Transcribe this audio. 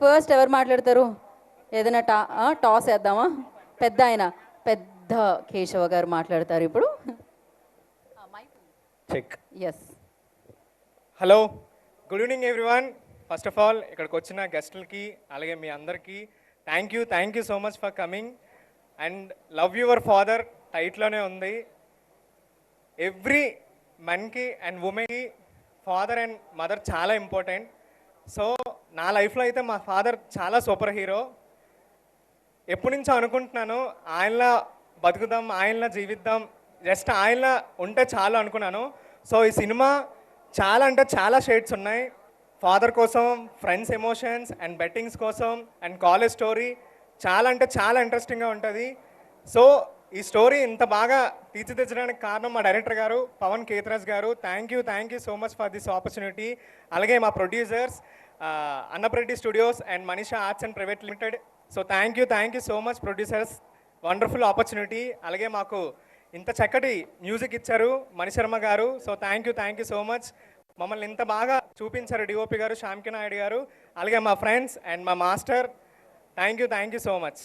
First ఎవరు మాట్లాడతారు? ఏదైనా టాస్ వేద్దామా? పెద్ద ఆయన పెద్ద కేశవ గారు మాట్లాడతారు ఇప్పుడు. Check. Yes. Hello, good evening everyone. First of all ఇక్కడికి వచ్చిన గెస్టులకి అలాగే మీ అందరికీ thank you so much for coming. And love your father టైట్లోనే ఉంది. ఎవ్రీ మెన్కి అండ్ ఉమెన్కి ఫాదర్ అండ్ మదర్ చాలా ఇంపార్టెంట్. సో నా లైఫ్లో అయితే మా ఫాదర్ చాలా సూపర్ హీరో. ఎప్పటి నుంచో అనుకుంటున్నాను ఆయనలా బతుకుదాం, ఆయనలా జీవిద్దాం, జస్ట్ ఆయనలా ఉంటే చాలు అనుకున్నాను. సో ఈ సినిమా చాలా అంటే చాలా షేడ్స్ ఉన్నాయి. ఫాదర్ కోసం, ఫ్రెండ్స్ ఎమోషన్స్ అండ్ బెట్టింగ్స్ కోసం అండ్ కాలేజ్ స్టోరీ చాలా అంటే చాలా ఇంట్రెస్టింగ్గా ఉంటుంది. సో ఈ స్టోరీ ఇంత బాగా తీర్చిదిద్దడానికి కారణం మా డైరెక్టర్ గారు పవన్ కేతరాజ్ గారు. Thank you so much for this opportunity. అలాగే మా producers Annapreddy studios and Manisha arts and private limited. So thank you so much producers, wonderful opportunity. అలాగే మాకు ఇంత చక్కటి మ్యూజిక్ ఇచ్చారు మణిశర్మ గారు. So thank you so much. మమ్మల్ని ఇంత బాగా చూపించారు డిఓపి గారు శ్యామ్కి నాయుడు గారు. అలాగే మా ఫ్రెండ్స్ అండ్ మా master. Thank you so much.